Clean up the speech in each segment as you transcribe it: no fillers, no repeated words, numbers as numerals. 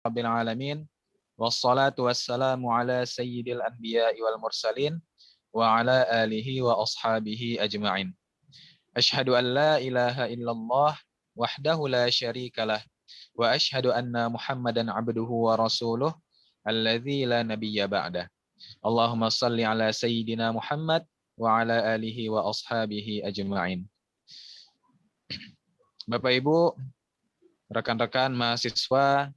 Rabbil alamin. Wassalatu wassalamu ala sayyidil anbiya'i wal mursalin wa ala alihi wa ashabihi ajma'in. Asyhadu an la ilaha illallah wahdahu la syarikalah wa asyhadu anna Muhammadan abduhu wa rasuluh alladzi la nabiyya ba'dah. Allahumma salli ala sayyidina Muhammad wa ala alihi wa ashabihi ajma'in. Bapak Ibu, rekan-rekan mahasiswa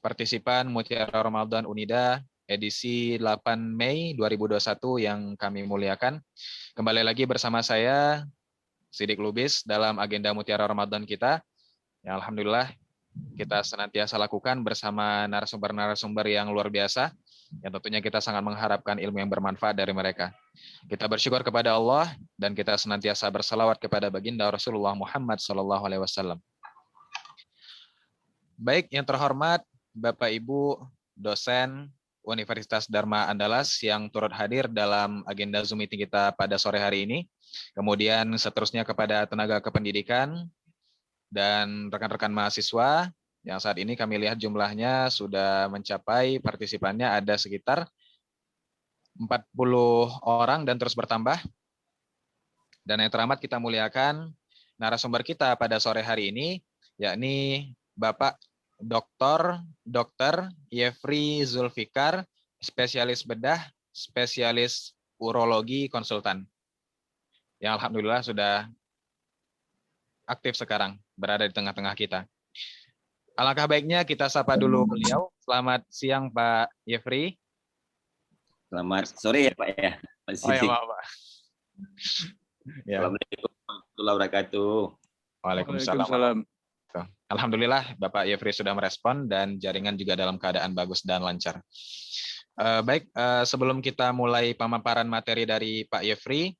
partisipan Mutiara Ramadan Unida edisi 8 Mei 2021 yang kami muliakan. Kembali lagi bersama saya, Sidik Lubis, dalam agenda Mutiara Ramadan kita. Yang alhamdulillah kita senantiasa lakukan bersama narasumber-narasumber yang luar biasa, yang tentunya kita sangat mengharapkan ilmu yang bermanfaat dari mereka. Kita bersyukur kepada Allah dan kita senantiasa bersalawat kepada baginda Rasulullah Muhammad SAW. Baik, yang terhormat Bapak Ibu dosen Universitas Dharma Andalas yang turut hadir dalam agenda Zoom meeting kita pada sore hari ini. Kemudian seterusnya kepada tenaga kependidikan dan rekan-rekan mahasiswa yang saat ini kami lihat jumlahnya sudah mencapai, partisipannya ada sekitar 40 orang dan terus bertambah. Dan yang teramat kita muliakan narasumber kita pada sore hari ini, yakni Bapak Dr. Yefri Zulfikar, spesialis bedah, spesialis urologi konsultan. Yang alhamdulillah sudah aktif sekarang, berada di tengah-tengah kita. Alangkah baiknya kita sapa dulu beliau. Selamat siang Pak Yefri. Selamat sore ya Pak ya. Pak Oh ya Pak. Ya. Assalamualaikum warahmatullahi wabarakatuh. Waalaikumsalam. Alhamdulillah Bapak Yefri sudah merespon dan jaringan juga dalam keadaan bagus dan lancar. Baik, sebelum kita mulai pemaparan materi dari Pak Yefri,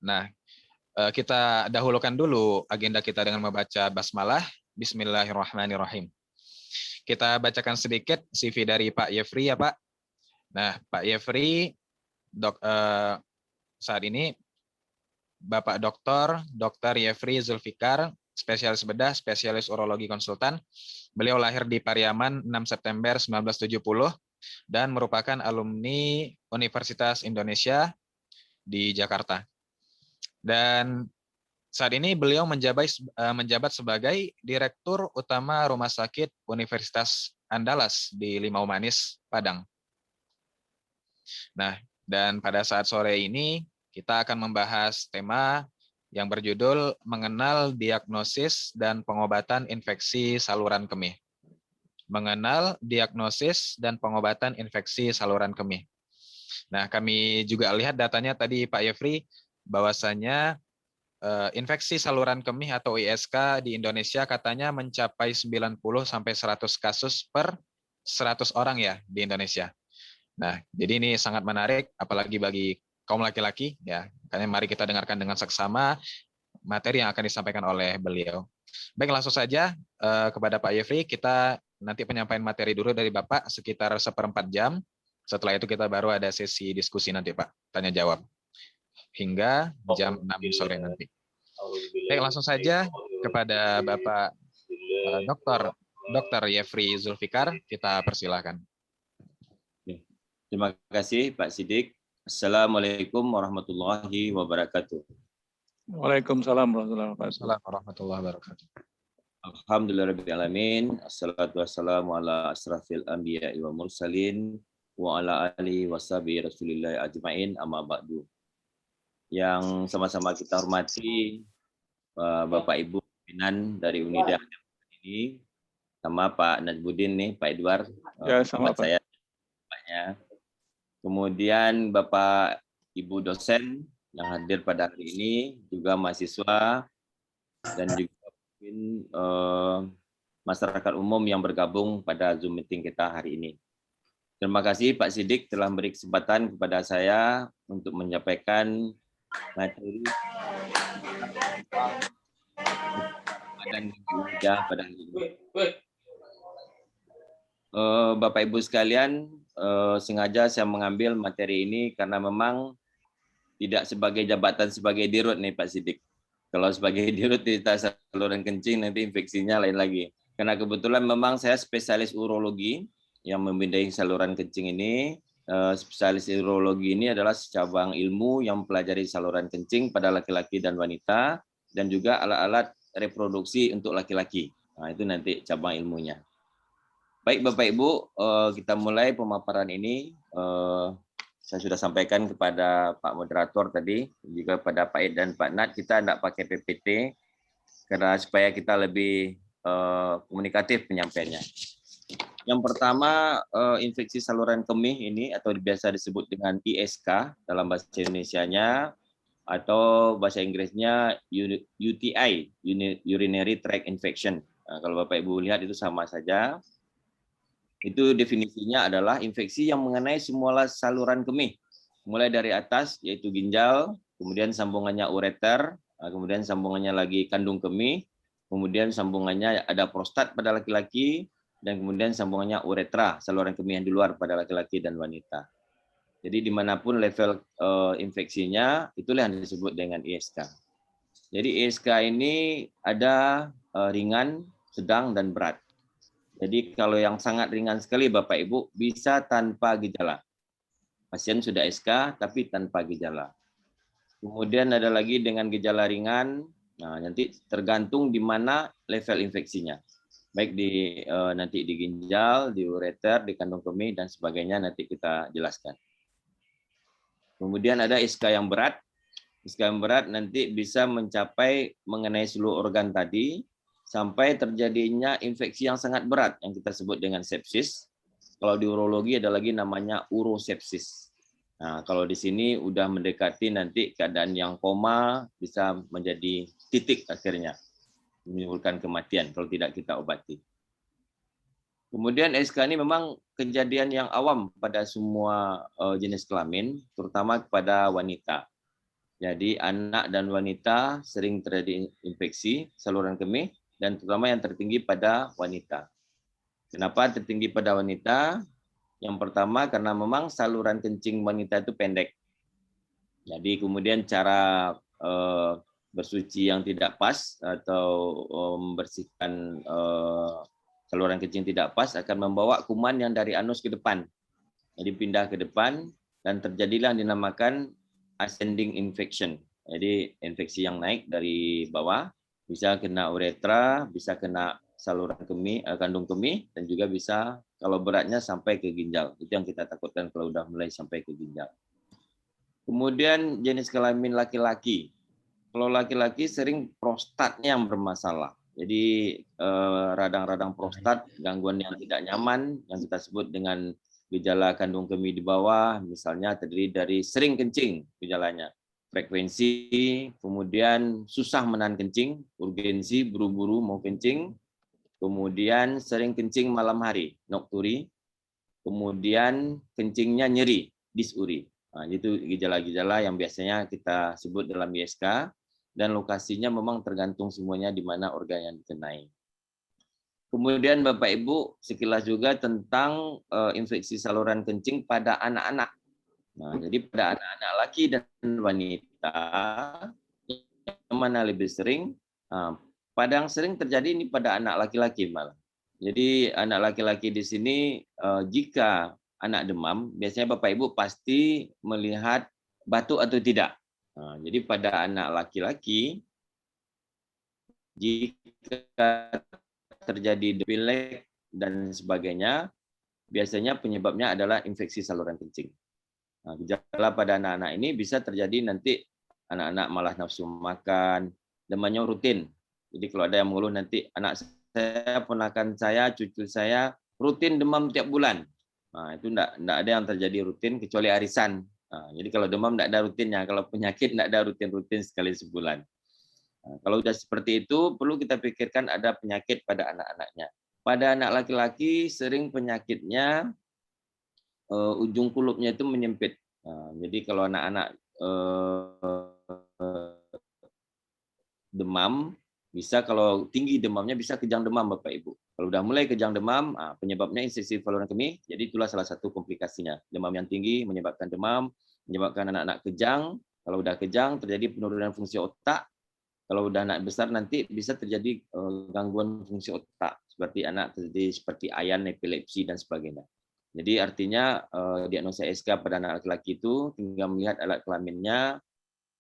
nah kita dahulukan dulu agenda kita dengan membaca basmalah. Bismillahirrahmanirrahim. Kita bacakan sedikit CV dari Pak Yefri ya Pak. Nah Pak Yefri saat ini Bapak Dr. Yefri Zulfikar, spesialis bedah, spesialis urologi konsultan. Beliau lahir di Pariaman 6 September 1970 dan merupakan alumni Universitas Indonesia di Jakarta. Dan saat ini beliau menjabat sebagai Direktur Utama Rumah Sakit Universitas Andalas di Limau Manis, Padang. Nah, dan pada saat sore ini kita akan membahas tema yang berjudul Mengenal Diagnosis dan Pengobatan Infeksi Saluran Kemih. Mengenal diagnosis dan pengobatan infeksi saluran kemih. Nah, kami juga lihat datanya tadi Pak Yefri, bahwasanya infeksi saluran kemih atau ISK di Indonesia katanya mencapai 90 sampai 100 kasus per 100 orang ya di Indonesia. Nah, jadi ini sangat menarik apalagi bagi kaum laki-laki ya. Makanya mari kita dengarkan dengan seksama materi yang akan disampaikan oleh beliau. Baik, langsung saja kepada Pak Yefri, kita nanti penyampaian materi dulu dari Bapak sekitar 1/4 jam. Setelah itu kita baru ada sesi diskusi nanti Pak, tanya jawab. Hingga jam 6 sore nanti. Baik, langsung saja kepada Bapak Dr. Yefri Zulfikar, kita persilahkan. Terima kasih Pak Sidik. Assalamualaikum warahmatullahi wabarakatuh. Waalaikumsalam warahmatullahi wabarakatuh. Alhamdulillahirabbil assalatu wassalamu ala asrafil anbiya'i wal mursalin wa ala alihi washabihi rasulillah ajmain amma ba'du. Yang sama-sama kita hormati Bapak Ibu pimpinan dari Unida ini, sama Pak Najbudin nih, Pak Edward, ya, sama Pak. saya Paknya. Kemudian Bapak Ibu dosen yang hadir pada hari ini, juga mahasiswa dan juga mungkin masyarakat umum yang bergabung pada Zoom meeting kita hari ini. Terima kasih Pak Sidik telah memberi kesempatan kepada saya untuk menyampaikan materi dan pada hari ini. Bapak Ibu sekalian, sengaja saya mengambil materi ini karena memang tidak sebagai jabatan sebagai dirut nih Pak Sidik. Kalau sebagai dirut kita saluran kencing nanti infeksinya lain lagi. Karena kebetulan memang saya spesialis urologi yang membedahi saluran kencing ini. Spesialis urologi ini adalah cabang ilmu yang mempelajari saluran kencing pada laki-laki dan wanita, dan juga alat-alat reproduksi untuk laki-laki. Nah, itu nanti cabang ilmunya. Baik Bapak Ibu, kita mulai pemaparan ini. Saya sudah sampaikan kepada Pak Moderator tadi, juga pada Pak Ed dan Pak Nat, kita tidak pakai PPT, karena supaya kita lebih komunikatif penyampaiannya. Yang pertama, infeksi saluran kemih ini atau biasa disebut dengan ISK dalam bahasa Indonesianya, atau bahasa Inggrisnya UTI, urinary tract infection. Nah, kalau Bapak Ibu lihat itu sama saja. Itu definisinya adalah infeksi yang mengenai semua saluran kemih, mulai dari atas yaitu ginjal, kemudian sambungannya ureter, kemudian sambungannya lagi kandung kemih, kemudian sambungannya ada prostat pada laki-laki, dan kemudian sambungannya uretra, saluran kemih yang di luar pada laki-laki dan wanita. Jadi dimanapun level infeksinya, itulah yang disebut dengan ISK. Jadi ISK ini ada ringan, sedang, dan berat. Jadi kalau yang sangat ringan sekali Bapak Ibu bisa tanpa gejala. Pasien sudah SK tapi tanpa gejala. Kemudian ada lagi dengan gejala ringan. Nah, nanti tergantung di mana level infeksinya. Baik nanti di ginjal, di ureter, di kandung kemih dan sebagainya nanti kita jelaskan. Kemudian ada SK yang berat. SK yang berat nanti bisa mencapai mengenai seluruh organ tadi, sampai terjadinya infeksi yang sangat berat yang kita sebut dengan sepsis. Kalau di urologi ada lagi namanya urosepsis. Nah, kalau di sini udah mendekati nanti keadaan yang koma, bisa menjadi titik akhirnya, menimbulkan kematian kalau tidak kita obati. Kemudian SK ini memang kejadian yang awam pada semua jenis kelamin, terutama kepada wanita. Jadi anak dan wanita sering terjadi infeksi saluran kemih, dan terutama yang tertinggi pada wanita. Kenapa tertinggi pada wanita? Yang pertama karena memang saluran kencing wanita itu pendek. Jadi kemudian cara bersuci yang tidak pas atau membersihkan saluran kencing tidak pas akan membawa kuman yang dari anus ke depan. Jadi pindah ke depan dan terjadilah yang dinamakan ascending infection. Jadi infeksi yang naik dari bawah, bisa kena uretra, bisa kena saluran kemih, kandung kemih, dan juga bisa kalau beratnya sampai ke ginjal. Itu yang kita takutkan kalau udah mulai sampai ke ginjal. Kemudian jenis kelamin laki-laki. Kalau laki-laki sering prostatnya yang bermasalah. Jadi radang-radang prostat, gangguan yang tidak nyaman, yang kita sebut dengan gejala kandung kemih di bawah, misalnya terdiri dari sering kencing gejalanya, frekuensi, kemudian susah menahan kencing, urgensi, buru-buru mau kencing, kemudian sering kencing malam hari, nokturi, kemudian kencingnya nyeri, disuri. Nah, itu gejala-gejala yang biasanya kita sebut dalam ISK, dan lokasinya memang tergantung semuanya di mana organ yang dikenai. Kemudian Bapak Ibu sekilas juga tentang infeksi saluran kencing pada anak-anak. Nah, jadi pada anak-anak laki dan wanita yang mana lebih sering? Pada yang sering terjadi ini pada anak laki-laki malah. Jadi anak laki-laki di sini jika anak demam, biasanya Bapak Ibu pasti melihat batuk atau tidak. Nah, jadi pada anak laki-laki jika terjadi pilek dan sebagainya, biasanya penyebabnya adalah infeksi saluran kencing. Nah, gejala pada anak-anak ini bisa terjadi nanti anak-anak malah nafsu makan, demamnya rutin. Jadi kalau ada yang mengeluh nanti anak saya, ponakan saya, cucu saya rutin demam tiap bulan. Nah, itu enggak ada yang terjadi rutin kecuali arisan. Nah, jadi kalau demam enggak ada rutinnya, kalau penyakit enggak ada rutin-rutin sekali sebulan. Nah, kalau sudah seperti itu, perlu kita pikirkan ada penyakit pada anak-anaknya. Pada anak laki-laki sering penyakitnya ujung kulupnya itu menyempit. Nah, jadi kalau anak-anak demam, bisa kalau tinggi demamnya bisa kejang demam Bapak Ibu. Kalau udah mulai kejang demam, penyebabnya infeksi saluran kemih, jadi itulah salah satu komplikasinya. Demam yang tinggi menyebabkan demam, menyebabkan anak-anak kejang. Kalau udah kejang terjadi penurunan fungsi otak. Kalau udah anak besar nanti bisa terjadi gangguan fungsi otak seperti anak terjadi seperti ayan, epilepsi dan sebagainya. Jadi artinya diagnosa SK pada anak laki-laki itu tinggal melihat alat kelaminnya,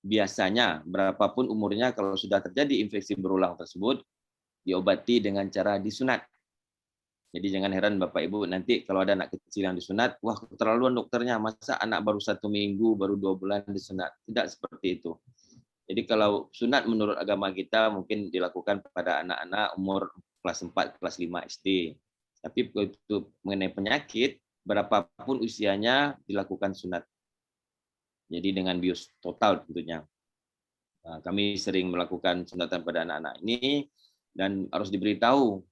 biasanya berapapun umurnya kalau sudah terjadi infeksi berulang tersebut diobati dengan cara disunat. Jadi jangan heran Bapak Ibu nanti kalau ada anak kecil yang disunat, wah keterlaluan dokternya, masa anak baru 1 minggu, baru 2 bulan disunat. Tidak seperti itu. Jadi kalau sunat menurut agama kita mungkin dilakukan pada anak-anak umur kelas 4, kelas 5 SD. Tapi untuk mengenai penyakit, berapapun usianya dilakukan sunat. Jadi dengan bius total tentunya. Nah, kami sering melakukan sunatan pada anak-anak ini dan harus diberitahu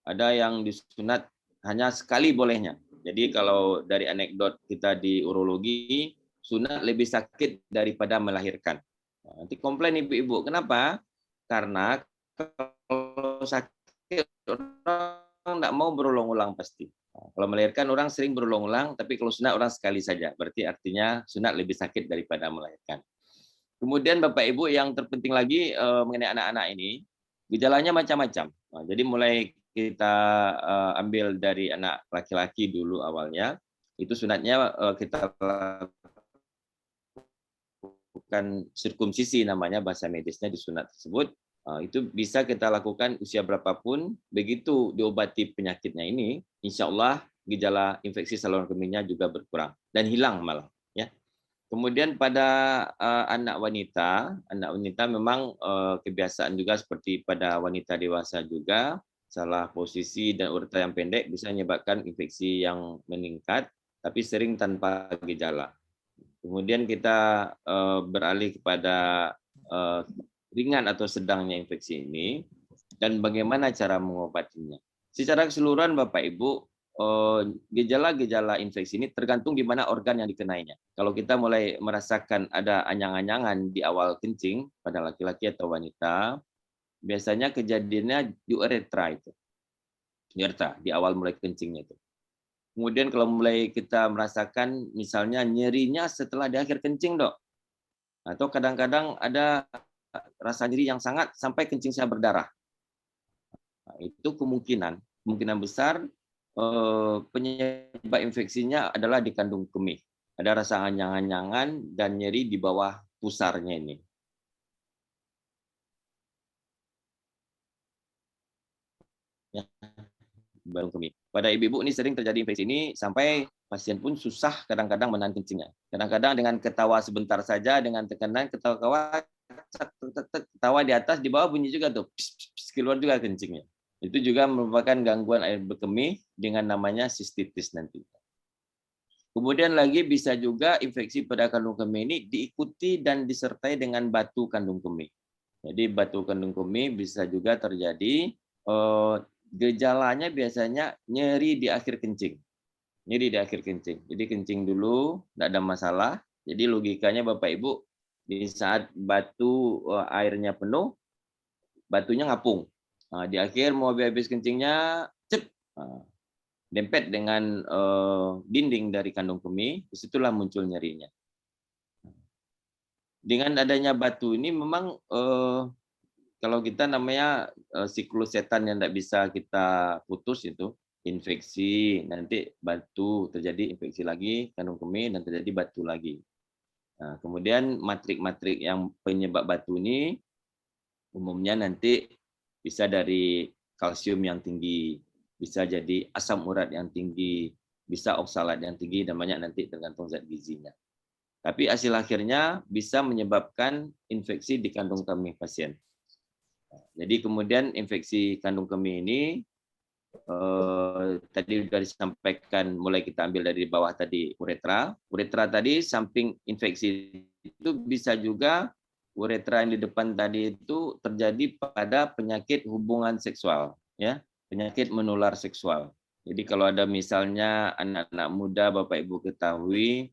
ada yang disunat hanya sekali bolehnya. Jadi kalau dari anekdot kita di urologi, sunat lebih sakit daripada melahirkan. Nah, nanti komplain ibu-ibu, kenapa? Karena kalau sakit orang tidak mau berulang-ulang pasti. Nah, kalau melahirkan orang sering berulang-ulang, tapi kalau sunat orang sekali saja. Berarti artinya sunat lebih sakit daripada melahirkan. Kemudian Bapak Ibu yang terpenting lagi mengenai anak-anak ini, gejalanya macam-macam. Nah, jadi mulai kita ambil dari anak laki-laki dulu awalnya, itu sunatnya kita lakukan sirkumsisi namanya bahasa medisnya di sunat tersebut. Itu bisa kita lakukan usia berapapun, begitu diobati penyakitnya ini, insya Allah gejala infeksi saluran kemihnya juga berkurang dan hilang malah. Ya. Kemudian pada anak wanita memang kebiasaan juga seperti pada wanita dewasa juga, salah posisi dan uretra yang pendek bisa menyebabkan infeksi yang meningkat, tapi sering tanpa gejala. Kemudian kita beralih kepada ringan atau sedangnya infeksi ini dan bagaimana cara mengobatinya. Secara keseluruhan Bapak Ibu, gejala-gejala infeksi ini tergantung di mana organ yang dikenainya. Kalau kita mulai merasakan ada anyang-anyangan di awal kencing pada laki-laki atau wanita, biasanya kejadiannya di uretra itu. Uretra, di awal mulai kencingnya itu. Kemudian kalau mulai kita merasakan misalnya nyerinya setelah di akhir kencing, Dok. Atau kadang-kadang ada rasa nyeri yang sangat sampai kencing saya berdarah. Nah, itu kemungkinan besar penyebab infeksinya adalah di kandung kemih. Ada rasa anyang-anyangan dan nyeri di bawah pusarnya ini. Ya, baru kemih. Pada ibu-ibu ini sering terjadi infeksi ini sampai pasien pun susah kadang-kadang menahan kencingnya. Kadang-kadang dengan ketawa sebentar saja, dengan tekanan ketawa di atas, di bawah bunyi juga tuh, keluar juga kencingnya. Itu juga merupakan gangguan air berkemih dengan namanya sistitis nanti. Kemudian lagi bisa juga infeksi pada kandung kemih ini diikuti dan disertai dengan batu kandung kemih. Jadi batu kandung kemih bisa juga terjadi, gejalanya biasanya nyeri di akhir kencing. Nyeri di akhir kencing. Jadi kencing dulu, tidak ada masalah. Jadi logikanya Bapak Ibu, di saat batu airnya penuh, batunya ngapung. Nah, di akhir mau habis kencingnya, cep, dempet dengan dinding dari kandung kemih, disitulah muncul nyerinya. Dengan adanya batu ini memang kalau kita namanya siklus setan yang tidak bisa kita putus itu, infeksi, nanti batu, terjadi infeksi lagi, kandung kemih, dan terjadi batu lagi. Nah, kemudian matrik-matrik yang penyebab batu ini umumnya nanti bisa dari kalsium yang tinggi, bisa jadi asam urat yang tinggi, bisa oksalat yang tinggi, dan banyak nanti tergantung zat gizinya. Tapi hasil akhirnya bisa menyebabkan infeksi di kandung kemih pasien. Jadi kemudian infeksi kandung kemih ini tadi sudah disampaikan, mulai kita ambil dari bawah tadi uretra. Uretra tadi samping infeksi itu bisa juga uretra yang di depan tadi itu terjadi pada penyakit hubungan seksual, ya, penyakit menular seksual. Jadi kalau ada misalnya anak-anak muda Bapak Ibu ketahui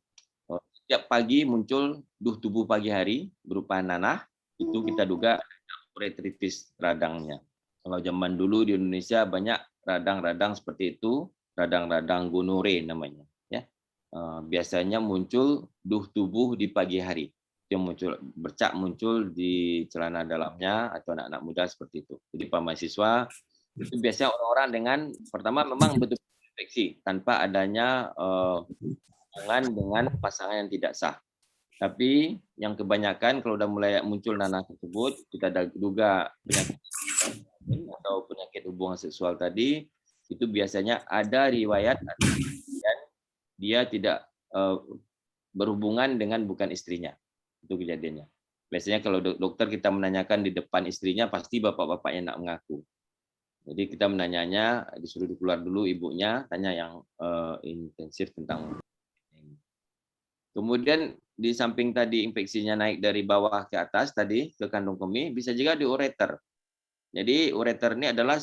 setiap pagi muncul duh tubuh pagi hari berupa nanah, itu kita duga uretritis radangnya. Kalau zaman dulu di Indonesia banyak radang-radang seperti itu, radang-radang gonore namanya. Ya, biasanya muncul duh tubuh di pagi hari. Yang muncul bercak muncul di celana dalamnya atau anak-anak muda seperti itu. Jadi para mahasiswa Itu biasanya orang-orang dengan pertama memang betul-betul infeksi tanpa adanya hubungan dengan pasangan yang tidak sah. Tapi yang kebanyakan kalau udah mulai muncul nanah tersebut, kita duga penyakit atau penyakit hubungan seksual tadi, itu biasanya ada riwayat dan dia tidak berhubungan dengan bukan istrinya. Itu kejadiannya. Biasanya kalau dokter kita menanyakan di depan istrinya, pasti bapak-bapaknya nak mengaku. Jadi kita menanyanya, disuruh keluar dulu ibunya, tanya yang intensif tentang ini. Kemudian di samping tadi infeksinya naik dari bawah ke atas tadi ke kandung kemih, bisa juga di ureter. Jadi ureter ini adalah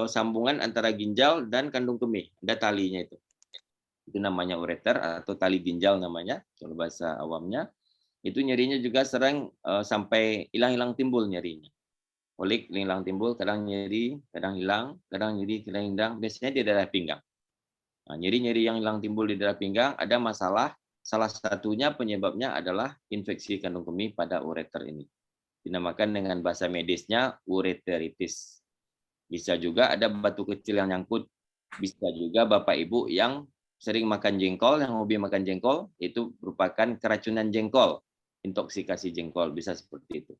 sambungan antara ginjal dan kandung kemih, ada talinya itu. Itu namanya ureter atau tali ginjal namanya kalau bahasa awamnya. Itu nyerinya juga sering sampai hilang-hilang timbul nyerinya. Kolik hilang timbul, kadang nyeri, kadang hilang, kadang nyeri, kadang hilang. Biasanya di daerah pinggang. Nah, nyeri-nyeri yang hilang timbul di daerah pinggang ada masalah. Salah satunya penyebabnya adalah infeksi kandung kemih pada ureter ini. Dinamakan dengan bahasa medisnya ureteritis. Bisa juga ada batu kecil yang nyangkut. Bisa juga Bapak Ibu yang sering makan jengkol, yang hobi makan jengkol, itu merupakan keracunan jengkol, intoksikasi jengkol, bisa seperti itu.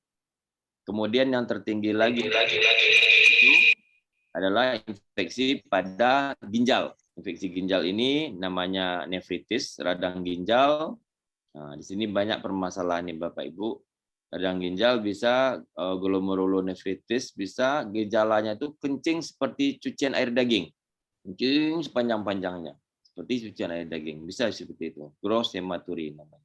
Kemudian yang tertinggi lagi itu adalah infeksi pada ginjal. Infeksi ginjal ini namanya nefritis, radang ginjal. Nah, di sini banyak permasalahan nih Bapak Ibu. Radang ginjal bisa glomerulonefritis, bisa gejalanya itu kencing seperti cucian air daging. Kencing sepanjang-panjangnya. Seperti cucian air daging. Bisa seperti itu. Gross hematuri namanya.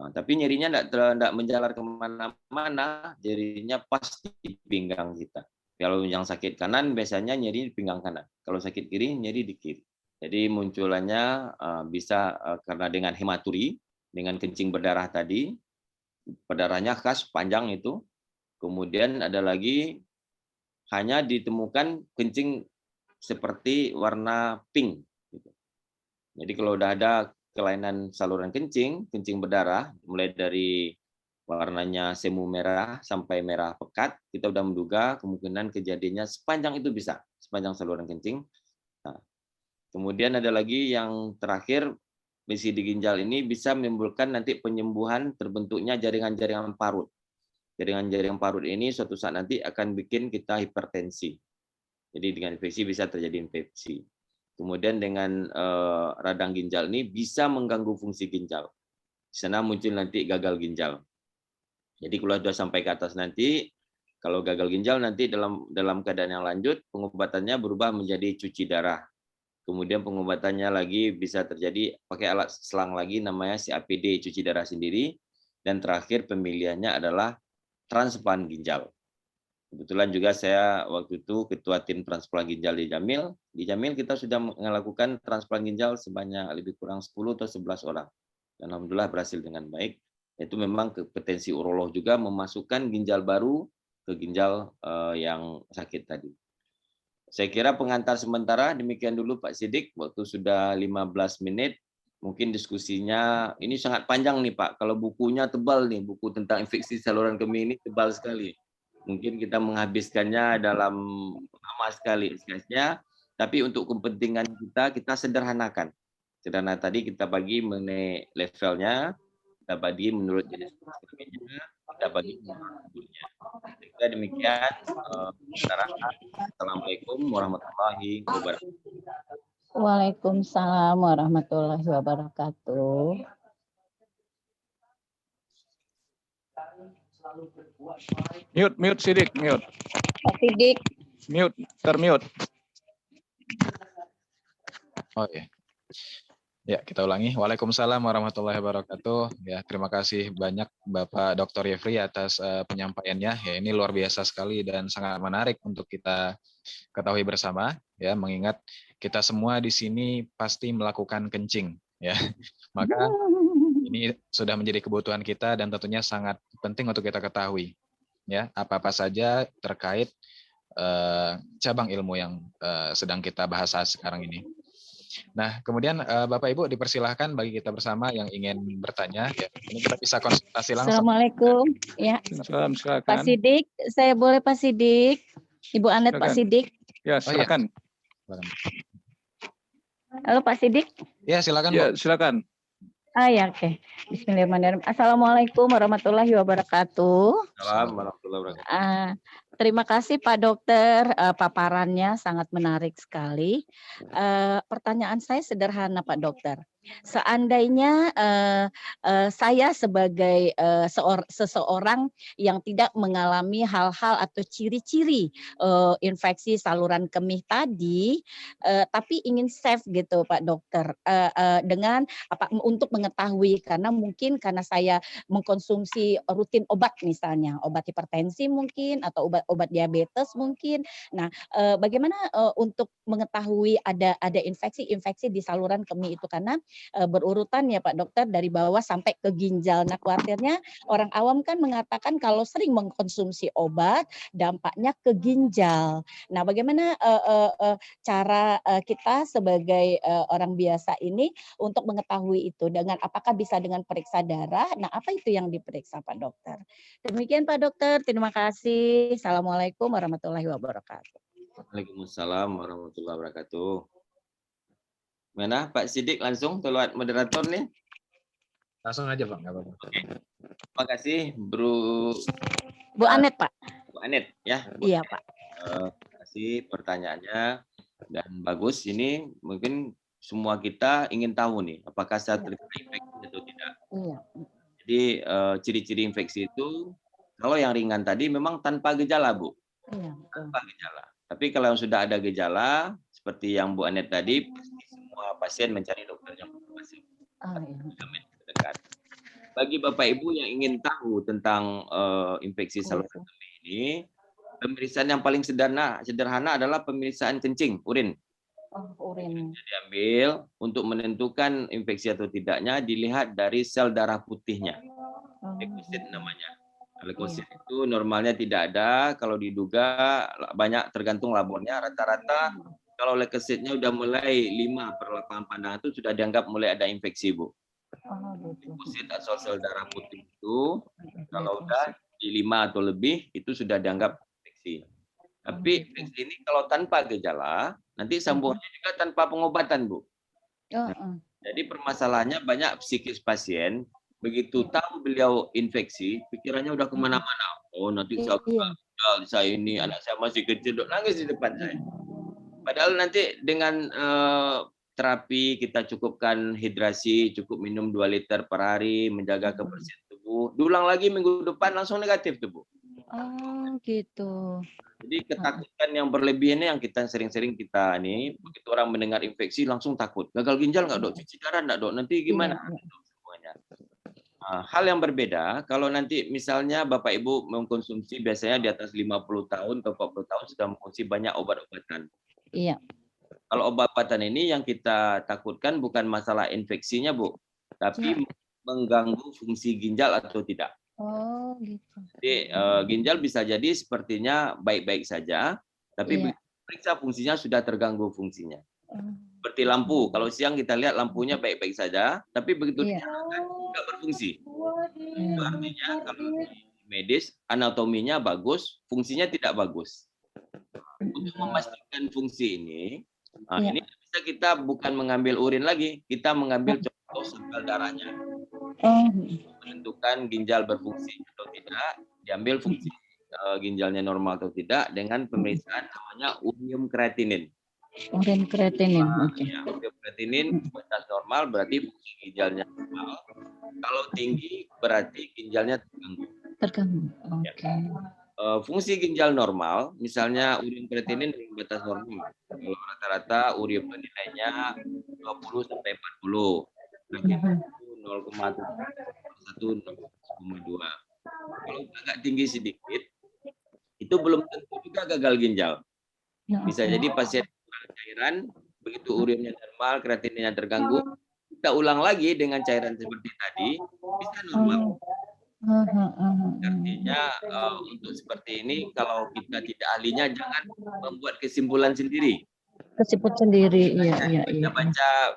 Nah, tapi nyerinya tidak menjalar kemana-mana, nyerinya pasti di pinggang kita. Kalau yang sakit kanan biasanya nyeri di pinggang kanan. Kalau sakit kiri nyeri di kiri. Jadi munculannya bisa karena dengan hematuri, dengan kencing berdarah tadi, berdarahnya khas panjang itu. Kemudian ada lagi hanya ditemukan kencing seperti warna pink. Jadi kalau udah ada kelainan saluran kencing, kencing berdarah, mulai dari warnanya semu merah sampai merah pekat, kita udah menduga kemungkinan kejadiannya sepanjang itu bisa, sepanjang saluran kencing. Nah, kemudian ada lagi yang terakhir, misi di ginjal ini bisa menimbulkan nanti penyembuhan terbentuknya jaringan-jaringan parut. Jaringan-jaringan parut ini suatu saat nanti akan bikin kita hipertensi. Jadi dengan infeksi bisa terjadi infeksi. Kemudian dengan radang ginjal ini bisa mengganggu fungsi ginjal. Di sana muncul nanti gagal ginjal. Jadi kalau sudah sampai ke atas nanti, kalau gagal ginjal nanti dalam keadaan yang lanjut, pengobatannya berubah menjadi cuci darah. Kemudian pengobatannya lagi bisa terjadi pakai alat selang lagi namanya CAPD, cuci darah sendiri. Dan terakhir pemilihannya adalah transplant ginjal. Kebetulan juga saya waktu itu ketua tim transplant ginjal di Jamil. Di Jamil kita sudah melakukan transplant ginjal sebanyak lebih kurang 10 atau 11 orang. Dan alhamdulillah berhasil dengan baik. Itu memang kompetensi urolog juga memasukkan ginjal baru ke ginjal yang sakit tadi. Saya kira pengantar sementara demikian dulu Pak Sidik. Waktu sudah 15 menit. Mungkin diskusinya ini sangat panjang nih Pak. Kalau bukunya tebal nih, buku tentang infeksi saluran kemih ini tebal sekali. Mungkin kita menghabiskannya dalam lama sekali diskusnya, tapi untuk kepentingan kita sederhanakan. Sederhana tadi kita bagi mengenai levelnya, kita bagi menurut jenis kemihnya, kita bagi menurutnya. Jadi demikian. Assalamualaikum warahmatullahi wabarakatuh. Waalaikumsalam warahmatullahi wabarakatuh. Mute Sidik, mute. Pak Sidik. Mute, termute. Oh ya. Ya, kita ulangi. Waalaikumsalam warahmatullahi wabarakatuh. Ya, terima kasih banyak Bapak Dr. Yefri atas penyampaiannya. Ya, ini luar biasa sekali dan sangat menarik untuk kita ketahui bersama. Ya, mengingat kita semua di sini pasti melakukan kencing. Ya, maka ini sudah menjadi kebutuhan kita dan tentunya sangat penting untuk kita ketahui. Ya, apa-apa saja terkait cabang ilmu yang sedang kita bahas saat sekarang ini. Nah, kemudian Bapak Ibu dipersilahkan bagi kita bersama yang ingin bertanya. Ya, ini kita bisa konsultasi langsung. Assalamualaikum. Ya. Salam, silakan. Pak Sidik, saya boleh Pak Sidik? Ibu Anet Pak Sidik. Ya, Oh, iya. silakan. Silakan. Halo Pak Sidik. Ya, silakan, Bu. Ya, silakan. Ya, oke. Bismillahirrahmanirrahim. Assalamualaikum warahmatullahi wabarakatuh. Assalamualaikum warahmatullahi wabarakatuh. Terima kasih Pak Dokter, paparannya sangat menarik sekali. Pertanyaan saya sederhana Pak Dokter. Seandainya saya sebagai seseorang yang tidak mengalami hal-hal atau ciri-ciri infeksi saluran kemih tadi, tapi ingin safe gitu Pak Dokter, dengan untuk mengetahui karena mungkin karena saya mengkonsumsi rutin obat misalnya obat hipertensi mungkin atau obat diabetes mungkin. Nah, bagaimana untuk mengetahui ada infeksi di saluran kemih itu karena berurutan ya Pak Dokter dari bawah sampai ke ginjal. Nah, khawatirnya orang awam kan mengatakan kalau sering mengkonsumsi obat dampaknya ke ginjal. Nah, bagaimana cara kita sebagai orang biasa ini untuk mengetahui itu dengan apakah bisa dengan periksa darah? Nah, apa itu yang diperiksa Pak Dokter? Demikian Pak Dokter, terima kasih. Assalamualaikum warahmatullahi wabarakatuh. Waalaikumsalam warahmatullahi wabarakatuh. Mana Pak Sidik langsung lewat moderator nih. Langsung aja, Pak. Nggak apa-apa. Terima kasih Bro Bu Anet, Pak. Bu Anet ya. Iya, Pak. Terima kasih pertanyaannya dan bagus. Ini mungkin semua kita ingin tahu nih apakah saya terkena infeksi atau tidak. Iya. Jadi ciri-ciri infeksi itu kalau yang ringan tadi memang tanpa gejala, Bu. Iya. Tanpa gejala. Tapi kalau yang sudah ada gejala seperti yang Bu Anet tadi, pasti semua pasien mencari dokter yang berpasien. Terdekat. Bagi Bapak Ibu yang ingin tahu tentang infeksi saluran kemih ini, pemeriksaan yang paling sederhana adalah pemeriksaan kencing, urin. Urin. Diambil untuk menentukan infeksi atau tidaknya dilihat dari sel darah putihnya. Leukosit namanya. Leukosit itu normalnya tidak ada, kalau diduga banyak tergantung labornya. Rata-rata kalau leukositnya udah mulai 5 per lapangan pandangan itu sudah dianggap mulai ada infeksi, Bu. Leukosit atau sel darah putih itu kalau udah di 5 atau lebih itu sudah dianggap infeksi. Tapi infeksi ini kalau tanpa gejala, nanti sambungannya juga tanpa pengobatan, Bu. Jadi permasalahannya banyak psikis pasien, begitu tahu beliau infeksi, pikirannya udah kemana-mana. Oh nanti saya ini, anak saya masih kecil, dok nangis di depan saya. Padahal nanti dengan terapi kita cukupkan hidrasi, cukup minum 2 liter per hari, menjaga kebersihan tubuh. Diulang lagi minggu depan langsung negatif tuh, Bu. Oh, gitu. Jadi ketakutan yang berlebihan ini yang kita sering-sering kita nih, begitu orang mendengar infeksi langsung takut. Gagal ginjal nggak, Dok? Cuci darah nggak, Dok? Nanti gimana? Semuanya. Nah, hal yang berbeda kalau nanti misalnya Bapak Ibu mengkonsumsi biasanya di atas 50 tahun atau 40 tahun sudah mengkonsumsi banyak obat-obatan. Iya. Kalau obat-obatan ini yang kita takutkan bukan masalah infeksinya, Bu, tapi mengganggu fungsi ginjal atau tidak. Oh, gitu. Jadi ginjal bisa jadi sepertinya baik-baik saja, tapi periksa fungsinya sudah terganggu fungsinya. Seperti lampu, kalau siang kita lihat lampunya baik-baik saja, tapi begitu dinyalakan tidak berfungsi. Itu artinya kalau di medis anatominya bagus, fungsinya tidak bagus. Untuk memastikan fungsi ini, ini bisa kita bukan mengambil urin lagi, kita mengambil contoh sampel darahnya. Menentukan ginjal berfungsi atau tidak, diambil fungsi ginjalnya normal atau tidak dengan pemeriksaan namanya ureum kreatinin. Urin kreatinin, oke. Ya, ureum kreatinin batas normal berarti fungsi ginjalnya normal. Kalau tinggi berarti ginjalnya terganggu. Oke. Fungsi ginjal normal, misalnya ureum kreatinin dengan batas normal. Kalau rata-rata ureum nilainya 20 sampai 40. Nah, 0,1, 0,2. Kalau agak tinggi sedikit, itu belum tentu juga gagal ginjal. Bisa jadi pasien cairan, begitu urinnya normal, kreatininnya terganggu, kita ulang lagi dengan cairan seperti tadi, bisa normal. Artinya untuk seperti ini, kalau kita tidak ahlinya, jangan membuat kesimpulan sendiri. Kesimpulan sendiri, iya. Kita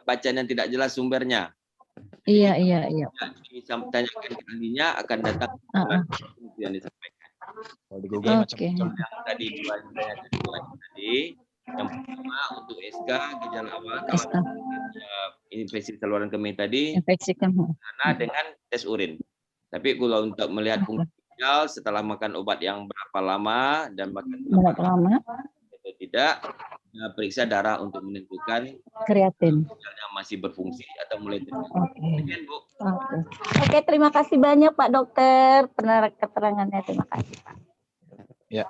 baca yang tidak jelas sumbernya. Iya. Tanyakan ke ahlinya akan datang yang disampaikan. Kalau di Google Oke. Yang tadi tadi Yang pertama untuk SK gejala awal kalau SK, infeksi saluran kemih tadi infeksi kemih. dengan tes urin. Tapi kalau untuk melihat fungsi ginjal setelah makan obat yang berapa lama dan makan Berapa lama? atau tidak, periksa darah untuk menentukan Kreatin. ginjalnya masih berfungsi atau mulai terganggu. Oke. Demikian, Bu. Oke. Oke, terima kasih banyak Pak Dokter keterangannya. Terima kasih Pak. Ya,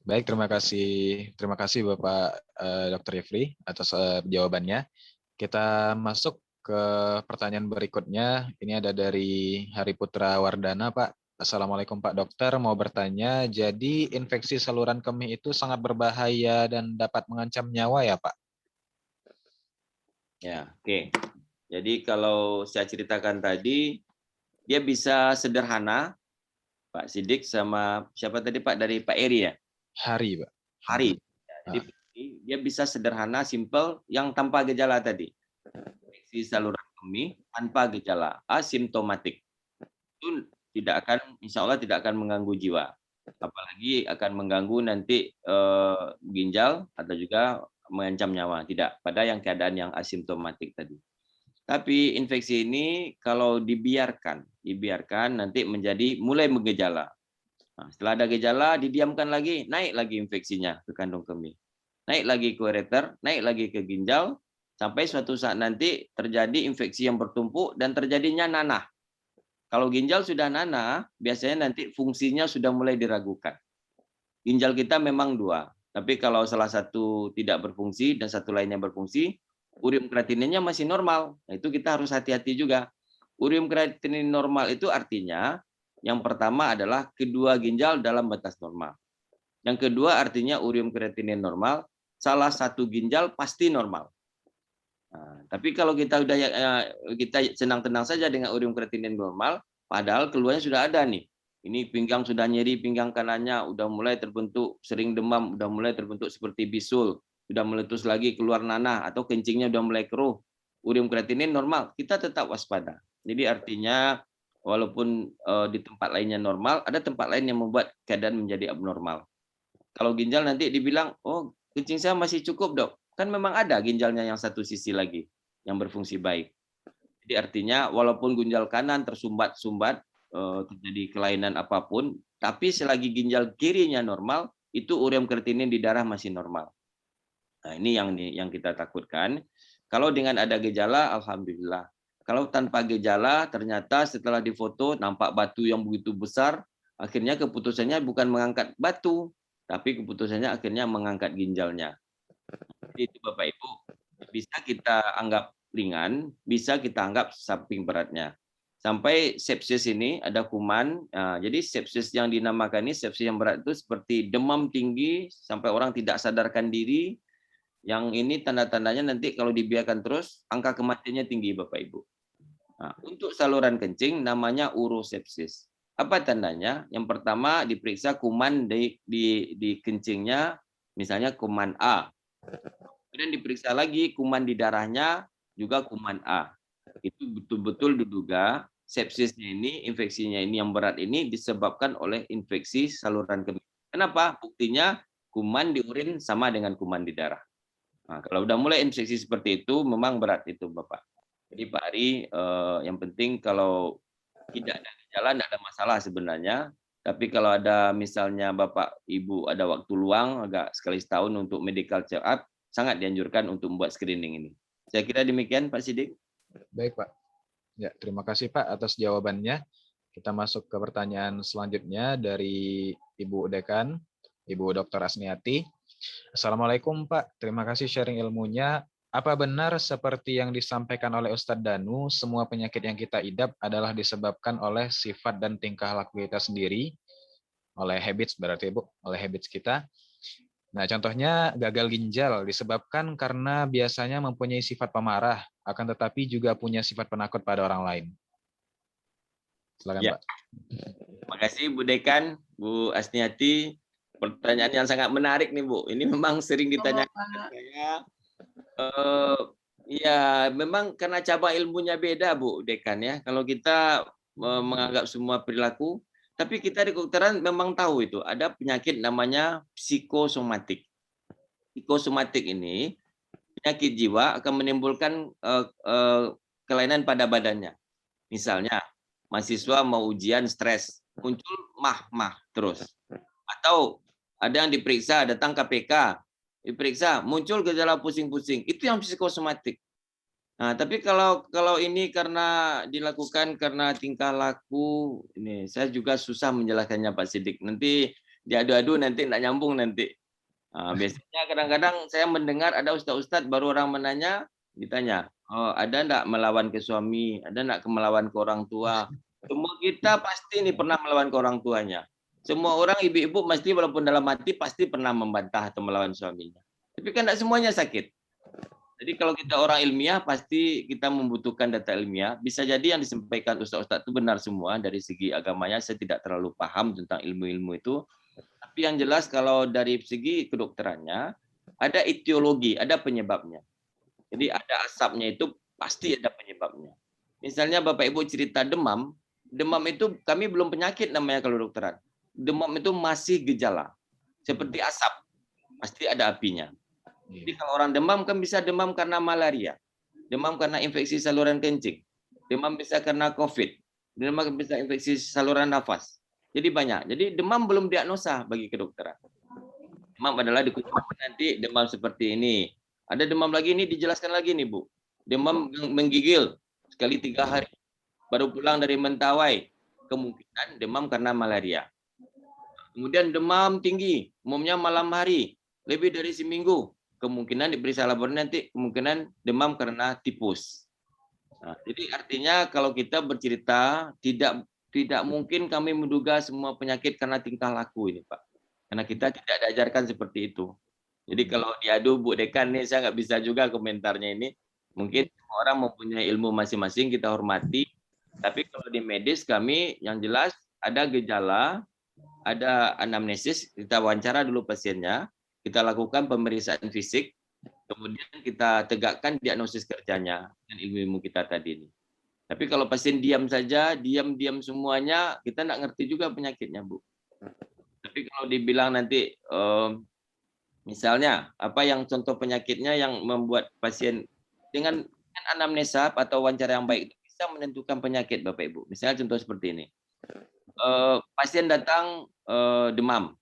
baik, terima kasih Bapak Dr. Yefri atas jawabannya. Kita masuk ke pertanyaan berikutnya. Ini ada dari Hari Putra Wardana, Pak. Assalamualaikum Pak Dokter, mau bertanya, jadi infeksi saluran kemih itu sangat berbahaya dan dapat mengancam nyawa ya Pak? Ya, oke. Jadi kalau saya ceritakan tadi, dia bisa sederhana, Pak Sidik sama siapa tadi Pak dari Pak Eri ya? Hari, Pak. Hari. Ya, jadi dia bisa sederhana, simple, yang tanpa gejala tadi. Infeksi saluran kemih tanpa gejala, asimptomatik. Itu tidak akan, insya Allah tidak akan mengganggu jiwa. Apalagi akan mengganggu nanti ginjal atau juga mengancam nyawa. Tidak, pada yang keadaan yang asimptomatik tadi. Tapi infeksi ini kalau dibiarkan nanti menjadi mulai menggejala. Nah, setelah ada gejala, didiamkan lagi, naik lagi infeksinya ke kandung kemih. Naik lagi ke ureter, naik lagi ke ginjal, sampai suatu saat nanti terjadi infeksi yang bertumpuk dan terjadinya nanah. Kalau ginjal sudah nanah, biasanya nanti fungsinya sudah mulai diragukan. Ginjal kita memang dua, tapi kalau salah satu tidak berfungsi dan satu lainnya berfungsi, urium kreatininnya masih normal. Nah, itu kita harus hati-hati juga. Urium kreatinin normal itu artinya yang pertama adalah kedua ginjal dalam batas normal. Yang kedua artinya urium kreatinin normal, salah satu ginjal pasti normal. Nah, tapi kalau kita kita senang-tenang saja dengan urium kreatinin normal, padahal keluarnya sudah ada nih. Ini pinggang sudah nyeri, pinggang kanannya udah mulai terbentuk sering demam, udah mulai terbentuk seperti bisul, sudah meletus lagi keluar nanah atau kencingnya udah mulai keruh. Urium kreatinin normal, kita tetap waspada. Jadi artinya walaupun di tempat lainnya normal, ada tempat lain yang membuat keadaan menjadi abnormal. Kalau ginjal nanti dibilang, oh kencing saya masih cukup dok. Kan memang ada ginjalnya yang satu sisi lagi yang berfungsi baik. Jadi artinya walaupun ginjal kanan tersumbat-sumbat, terjadi kelainan apapun, tapi selagi ginjal kirinya normal, itu urium kreatinin di darah masih normal. Nah ini yang kita takutkan. Kalau dengan ada gejala, alhamdulillah. Kalau tanpa gejala, ternyata setelah difoto nampak batu yang begitu besar, akhirnya keputusannya bukan mengangkat batu, tapi keputusannya akhirnya mengangkat ginjalnya. Jadi itu Bapak Ibu, bisa kita anggap ringan, bisa kita anggap samping beratnya. Sampai sepsis ini ada kuman, jadi sepsis yang dinamakan ini sepsis yang berat itu seperti demam tinggi sampai orang tidak sadarkan diri. Yang ini tanda-tandanya nanti kalau dibiarkan terus, angka kematiannya tinggi Bapak Ibu. Nah, untuk saluran kencing namanya urosepsis. Apa tandanya? Yang pertama diperiksa kuman di kencingnya, misalnya kuman A. Kemudian diperiksa lagi kuman di darahnya, juga kuman A. Itu betul-betul diduga sepsisnya ini, infeksinya ini yang berat ini disebabkan oleh infeksi saluran kemih. Kenapa? Buktinya kuman di urin sama dengan kuman di darah. Nah, kalau udah mulai infeksi seperti itu, memang berat itu Bapak. Jadi Pak Ari, yang penting kalau tidak ada gejala, tidak ada masalah sebenarnya. Tapi kalau ada misalnya Bapak Ibu ada waktu luang, agak sekali setahun untuk medical check up, sangat dianjurkan untuk membuat screening ini. Saya kira demikian Pak Sidik. Baik Pak. Ya, terima kasih Pak atas jawabannya. Kita masuk ke pertanyaan selanjutnya dari Ibu Dekan, Ibu Dr. Asniati. Assalamualaikum Pak, terima kasih sharing ilmunya. Apa benar seperti yang disampaikan oleh Ustadz Danu, semua penyakit yang kita idap adalah disebabkan oleh sifat dan tingkah laku kita sendiri, oleh habits berarti Bu, oleh habits kita. Nah, contohnya gagal ginjal disebabkan karena biasanya mempunyai sifat pemarah, akan tetapi juga punya sifat penakut pada orang lain. Silakan Ya. Pak. Terima kasih Bu Dekan, Bu Asniati. Pertanyaan yang sangat menarik nih Bu. Ini memang sering ditanyakan ke saya. Ya, memang karena cabang ilmunya beda Bu Dekan ya. Kalau kita menganggap semua perilaku, tapi kita di kedokteran memang tahu itu ada penyakit namanya psikosomatik. psikosomatik ini, penyakit jiwa akan menimbulkan kelainan pada badannya. Misalnya, mahasiswa mau ujian stres, muncul mah terus. Atau ada yang diperiksa, datang KPK, diperiksa, muncul gejala pusing-pusing. Itu yang psikosomatik. Nah, tapi kalau ini karena dilakukan karena tingkah laku, ini saya juga susah menjelaskannya Pak Sidik. Nanti diadu-adu nanti nggak nyambung nanti. Nah, biasanya kadang-kadang saya mendengar ada ustadz-ustadz baru orang menanya, ditanya, oh, ada nggak melawan ke suami, ada nggak melawan ke orang tua? Semua kita pasti ini pernah melawan ke orang tuanya. Semua orang ibu-ibu pasti walaupun dalam hati pasti pernah membantah atau melawan suaminya. Tapi kan tidak semuanya sakit. Jadi kalau kita orang ilmiah pasti kita membutuhkan data ilmiah. Bisa jadi yang disampaikan ustadz-ustadz itu benar semua dari segi agamanya. Saya tidak terlalu paham tentang ilmu-ilmu itu. Tapi yang jelas kalau dari segi kedokterannya ada etiologi, ada penyebabnya. Jadi ada asapnya itu pasti ada penyebabnya. Misalnya Bapak Ibu cerita demam itu kami belum penyakit namanya kalau dokteran. Demam itu masih gejala. Seperti asap, pasti ada apinya. Jadi kalau orang demam kan bisa demam karena malaria, demam karena infeksi saluran kencing, demam bisa karena COVID, demam bisa infeksi saluran nafas. Jadi banyak. Jadi demam belum diagnosa bagi kedokteran. Demam adalah diketahui nanti demam seperti ini. Ada demam lagi ini dijelaskan lagi nih Bu. Demam menggigil sekali 3 hari. Baru pulang dari Mentawai. Kemungkinan demam karena malaria. Kemudian demam tinggi, umumnya malam hari, lebih dari seminggu. Kemungkinan diperiksa laboratorium nanti kemungkinan demam karena tipus. Nah, jadi artinya kalau kita bercerita tidak mungkin kami menduga semua penyakit karena tingkah laku ini Pak. Karena kita tidak diajarkan seperti itu. Jadi kalau diadu Bu Dekan nih saya nggak bisa juga komentarnya ini. Mungkin orang mempunyai ilmu masing-masing kita hormati. Tapi kalau di medis kami yang jelas ada gejala, ada anamnesis, kita wawancara dulu pasiennya. Kita lakukan pemeriksaan fisik, kemudian kita tegakkan diagnosis kerjanya dengan ilmu-ilmu kita tadi ini. Tapi kalau pasien diam saja, diam semuanya, kita nggak ngerti juga penyakitnya, Bu. Tapi kalau dibilang nanti, misalnya, apa yang contoh penyakitnya yang membuat pasien dengan anamnesa atau wawancara yang baik, bisa menentukan penyakit, Bapak Ibu. Misalnya contoh seperti ini. Pasien datang demam.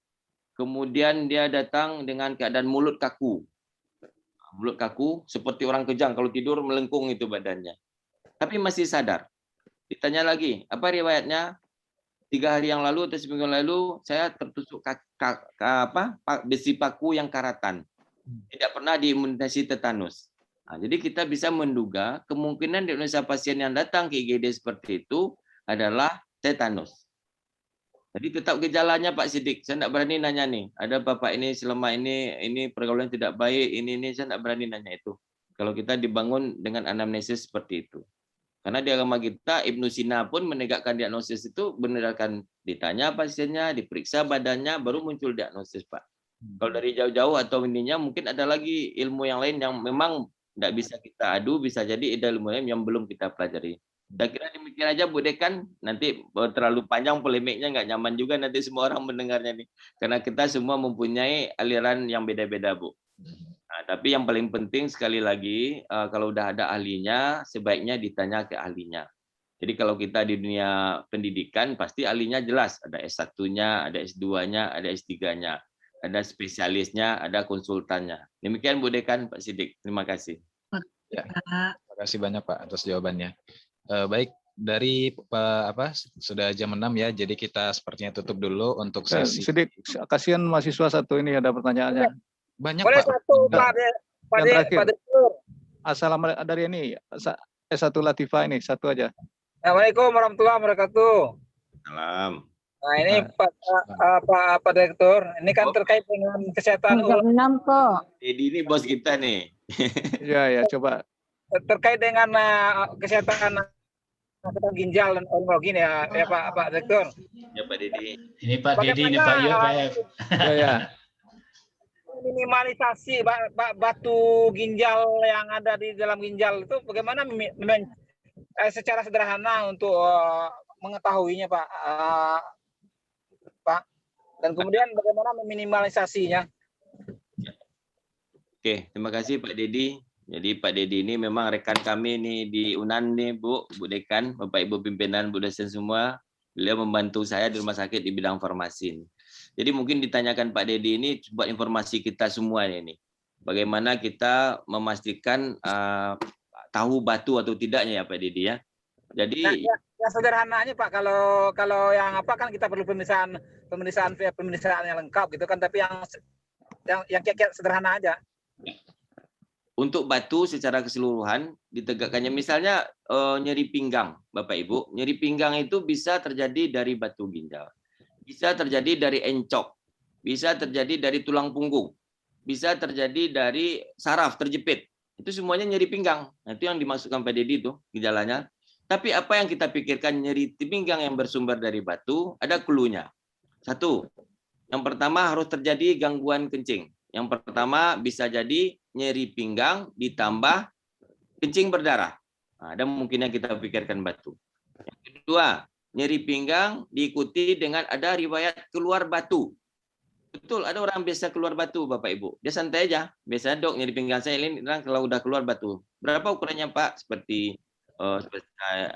Kemudian dia datang dengan keadaan mulut kaku. Mulut kaku seperti orang kejang. Kalau tidur melengkung itu badannya. Tapi masih sadar. Ditanya lagi, apa riwayatnya? 3 hari yang lalu atau seminggu lalu saya tertusuk besi paku yang karatan. Tidak pernah diimunisasi tetanus. Nah, jadi kita bisa menduga kemungkinan diagnosa pasien yang datang ke IGD seperti itu adalah tetanus. Jadi tetap gejalanya Pak Sidik. Saya tidak berani nanya nih. Ada Bapak ini selama ini pergaulan tidak baik, ini saya tidak berani nanya itu. Kalau kita dibangun dengan anamnesis seperti itu. Karena di agama kita, Ibnu Sina pun menegakkan diagnosis itu berdasarkan ditanya pasiennya, diperiksa badannya, baru muncul diagnosis Pak. Kalau dari jauh-jauh atau ininya mungkin ada lagi ilmu yang lain yang memang tidak bisa kita adu, bisa jadi ada ilmu lain yang belum kita pelajari. Saya kira demikian aja Bu Dekan, nanti terlalu panjang polemiknya nggak nyaman juga nanti semua orang mendengarnya nih. Karena kita semua mempunyai aliran yang beda-beda Bu. Nah, tapi yang paling penting sekali lagi, kalau udah ada ahlinya, sebaiknya ditanya ke ahlinya. Jadi kalau kita di dunia pendidikan, pasti ahlinya jelas. Ada S1-nya, ada S2-nya, ada S3-nya. Ada spesialisnya, ada konsultannya. Demikian Bu Dekan, Pak Sidik. Terima kasih. Ya, terima kasih banyak Pak atas jawabannya. Baik, dari sudah jam 6 ya, jadi kita sepertinya tutup dulu untuk sesi. Sidik, kasihan mahasiswa satu ini ada pertanyaannya. Banyak boleh Pak. satu Pak Direktur. Assalamualaikum dari ini S1 Latifah ini satu aja. Assalamualaikum warahmatullahi wabarakatuh. Salam. Nah ini Pak Direktur, ini kan terkait dengan kesehatan Jam 6 kok. Jadi ini bos kita nih. Ya, coba. Terkait dengan kesehatan ginjal dan onkologi ya Pak Direktur. Ya Pak Didi. Ini Pak Didi, ini Pak Yop. Ya. Minimalisasi batu ginjal yang ada di dalam ginjal itu bagaimana secara sederhana untuk mengetahuinya Pak? Dan kemudian bagaimana meminimalisasinya? Oke, terima kasih Pak Dedi. Jadi Pak Dedi ini memang rekan kami nih di UNAN nih Bu Dekan, Bapak Ibu pimpinan, Bu dosen semua. Beliau membantu saya di rumah sakit di bidang farmasi. Jadi mungkin ditanyakan Pak Dedi ini buat informasi kita semua ini. Bagaimana kita memastikan tahu batu atau tidaknya ya Pak Dedi ya. Jadi Nah, ya sederhananya Pak, kalau yang apa kan kita perlu pemeriksaan yang lengkap gitu kan, tapi yang kiat-kiat sederhana aja. untuk batu secara keseluruhan ditegakkannya misalnya nyeri pinggang Bapak Ibu, nyeri pinggang itu bisa terjadi dari batu ginjal, bisa terjadi dari encok, bisa terjadi dari tulang punggung, bisa terjadi dari saraf terjepit. Itu semuanya nyeri pinggang. Nah, itu yang dimaksudkan Pak Dedi itu gejalanya. Tapi apa yang kita pikirkan nyeri pinggang yang bersumber dari batu, ada clue-nya. Satu, yang pertama harus terjadi gangguan kencing. Yang pertama bisa jadi nyeri pinggang ditambah kencing berdarah. Nah, ada mungkin yang kita pikirkan batu. Yang kedua, nyeri pinggang diikuti dengan ada riwayat keluar batu. Betul, ada orang biasa keluar batu Bapak Ibu. Dia santai aja. Biasa dok nyeri pinggang saya ini kalau udah keluar batu. Berapa ukurannya Pak? Seperti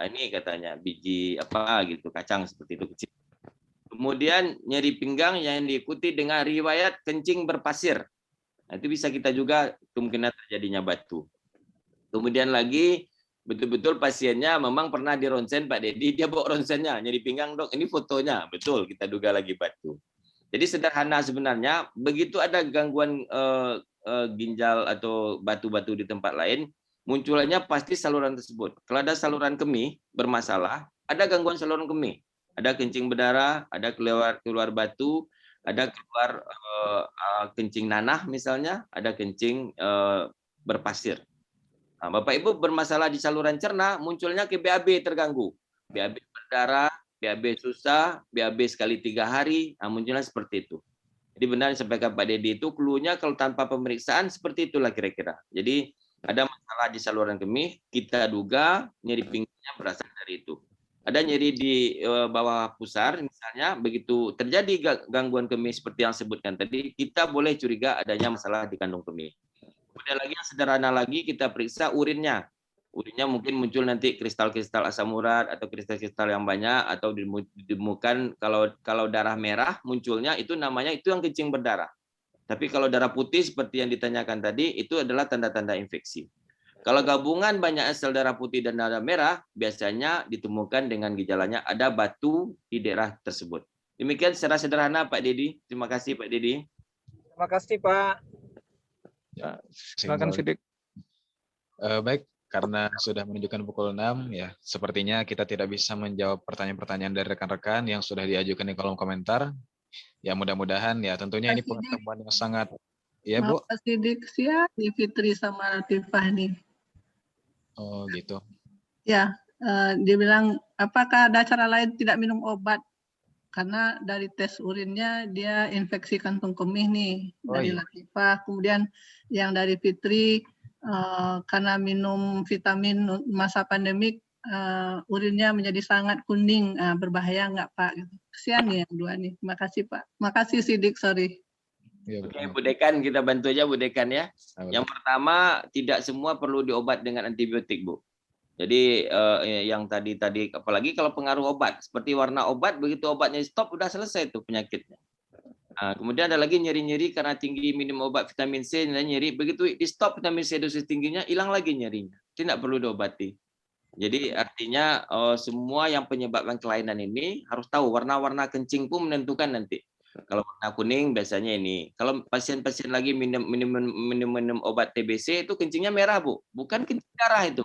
ini katanya biji apa gitu, kacang seperti itu kecil. Kemudian nyeri pinggang yang diikuti dengan riwayat kencing berpasir. Nah, itu bisa kita juga kemungkinan terjadinya batu. Kemudian lagi betul-betul pasiennya memang pernah di ronsen Pak Dedi, dia bawa ronsennya, nyeri pinggang dok, ini fotonya, betul kita duga lagi batu. Jadi sederhana sebenarnya, begitu ada gangguan ginjal atau batu-batu di tempat lain, munculnya pasti saluran tersebut. Kalau ada saluran kemih bermasalah, ada gangguan saluran kemih. Ada kencing berdarah, ada keluar batu, ada keluar kencing nanah misalnya, ada kencing berpasir. Nah, Bapak Ibu bermasalah di saluran cerna, munculnya ke BAB terganggu. BAB berdarah, BAB susah, BAB sekali 3 hari, nah munculnya seperti itu. Jadi benar yang disampaikan Pak Dedi itu, cluenya kalau tanpa pemeriksaan seperti itulah kira-kira. Jadi ada masalah di saluran kemih, kita duga nyeri pinggangnya berasal dari itu. Ada nyeri di bawah pusar, misalnya begitu terjadi gangguan kemih seperti yang sebutkan tadi, kita boleh curiga adanya masalah di kandung kemih. Kemudian lagi yang sederhana lagi, kita periksa urinnya. Urinnya mungkin muncul nanti kristal-kristal asam urat atau kristal-kristal yang banyak, atau ditemukan kalau darah merah munculnya itu namanya itu yang kencing berdarah. Tapi kalau darah putih seperti yang ditanyakan tadi, itu adalah tanda-tanda infeksi. Kalau gabungan banyak sel darah putih dan darah merah, biasanya ditemukan dengan gejalanya ada batu di daerah tersebut. Demikian secara sederhana Pak Dedi. Terima kasih Pak Dedi. Terima kasih Pak. Ya, silakan Sidik. Baik, karena sudah menunjukkan pukul 6, ya sepertinya kita tidak bisa menjawab pertanyaan-pertanyaan dari rekan-rekan yang sudah diajukan di kolom komentar. Ya mudah-mudahan ya tentunya ini pertemuan yang sangat, ya Bu. Pak Sidik siap nih Fitri sama Latifah nih. Oh gitu. Ya, dia bilang apakah ada cara lain tidak minum obat? Karena dari tes urinnya dia infeksi kantung kemih nih dari Latifah. Kemudian yang dari Fitri karena minum vitamin masa pandemik urinnya menjadi sangat kuning. Berbahaya nggak Pak? Kesian nih yang dua nih. Terima kasih Pak. Makasih Sidik, sorry. Ya, Oke, Bu Dekan, kita bantu aja Bu Dekan ya. Yang pertama, tidak semua perlu diobat dengan antibiotik, Bu. Jadi yang tadi apalagi kalau pengaruh obat, seperti warna obat, begitu obatnya stop, udah selesai tuh penyakitnya. Nah, kemudian ada lagi nyeri-nyeri karena tinggi minum obat vitamin C, nyeri, begitu di stop vitamin C dosis tingginya, hilang lagi nyerinya. Tidak perlu diobati. Jadi artinya semua yang penyebabkan kelainan ini harus tahu warna-warna kencing pun menentukan nanti. Kalau warna kuning biasanya ini. Kalau pasien-pasien lagi minum obat TBC itu kencingnya merah, Bu. Bukan kencing darah itu.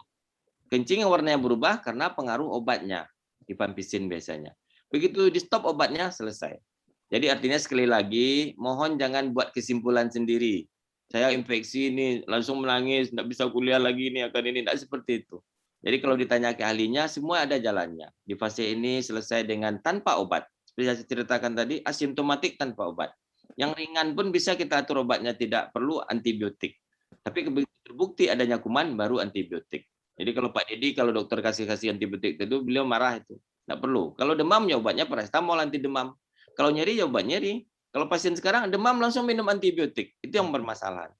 Kencing yang warnanya berubah karena pengaruh obatnya. Dipampisin biasanya. Begitu di stop obatnya selesai. Jadi artinya sekali lagi mohon jangan buat kesimpulan sendiri. Saya infeksi ini langsung menangis, tidak bisa kuliah lagi ini akan ini, tidak seperti itu. Jadi kalau ditanya ke ahlinya semua ada jalannya. Di fase ini selesai dengan tanpa obat. Seperti saya ceritakan tadi, asimptomatik tanpa obat. Yang ringan pun bisa kita atur obatnya, tidak perlu antibiotik. Tapi begitu terbukti adanya kuman, baru antibiotik. Jadi kalau Pak Dedi, kalau dokter kasih antibiotik itu, beliau marah itu. Tidak perlu. Kalau demam, ya obatnya paracetamol anti demam. Kalau nyeri, ya obat nyeri. Kalau pasien sekarang demam, langsung minum antibiotik. Itu yang bermasalah.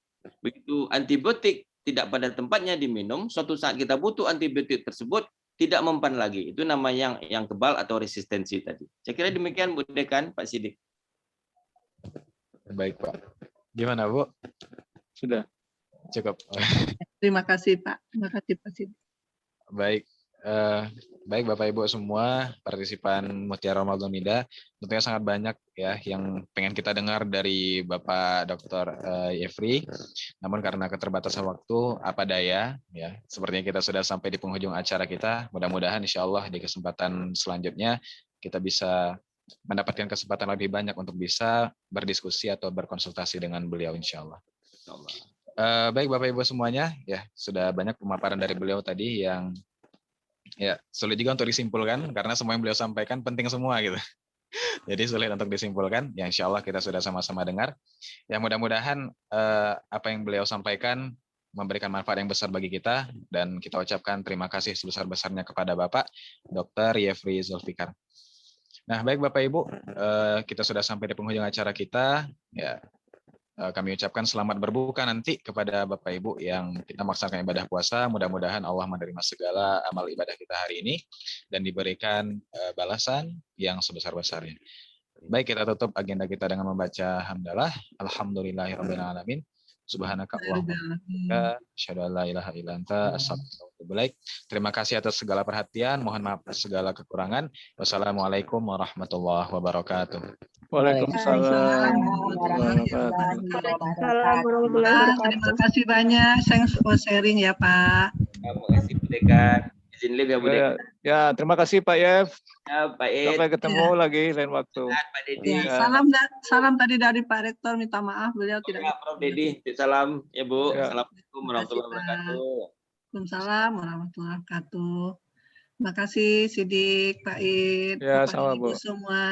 Begitu antibiotik tidak pada tempatnya diminum, suatu saat kita butuh antibiotik tersebut tidak mempan lagi. Itu namanya yang kebal atau resistensi tadi. Saya kira demikian Bu Dekan, Pak Sidik. Baik Pak. Gimana Bu? Sudah. Cukup. Terima kasih Pak. Terima kasih Pak Sidik. Baik. Baik Bapak Ibu semua partisipan Mutiara Ramadan Nida, tentunya sangat banyak ya yang pengen kita dengar dari Bapak Dr. Yefri. Namun karena keterbatasan waktu apa daya ya, sepertinya kita sudah sampai di penghujung acara kita. Mudah-mudahan insya Allah di kesempatan selanjutnya kita bisa mendapatkan kesempatan lebih banyak untuk bisa berdiskusi atau berkonsultasi dengan beliau insya Allah. Baik Bapak Ibu semuanya, ya sudah banyak pemaparan dari beliau tadi yang ya sulit juga untuk disimpulkan karena semua yang beliau sampaikan penting semua gitu. Jadi sulit untuk disimpulkan. Ya insya Allah kita sudah sama-sama dengar. Ya mudah-mudahan apa yang beliau sampaikan memberikan manfaat yang besar bagi kita dan kita ucapkan terima kasih sebesar-besarnya kepada Bapak Dr. Yefri Zulfikar. Nah baik Bapak Ibu, kita sudah sampai di penghujung acara kita. Ya. Kami ucapkan selamat berbuka nanti kepada Bapak Ibu yang kita melaksanakan ibadah puasa. Mudah-mudahan Allah menerima segala amal ibadah kita hari ini dan diberikan balasan yang sebesar-besarnya. Baik, kita tutup agenda kita dengan membaca hamdalah. Alhamdulillahirabbil alamin. Subhanaka Allahumma asyhadu an la ilaha illa anta astaghfiruka wa atubu ilaik. Terima kasih atas segala perhatian. Mohon maaf atas segala kekurangan. Wassalamualaikum warahmatullahi wabarakatuh. Waalaikumsalam. Terima kasih banyak. Thanks for sharing ya Pak. Terima kasih Bu Dekan. Izin live ya Bu Dekan. Ya, terima kasih Pak Yef. Ya, Pak Ed. Sampai ketemu lagi lain waktu. Pak Dedi. Ya, salam tadi dari Pak Rektor, minta maaf beliau tidak. Prof Dedi, salam ya Bu. Ya. Assalamualaikum warahmatullahi wabarakatuh. Waalaikumsalam warahmatullahi wabarakatuh. Terima kasih Sidik, Pak Id, Ya, Bapak sama, Ibu Bu. semua.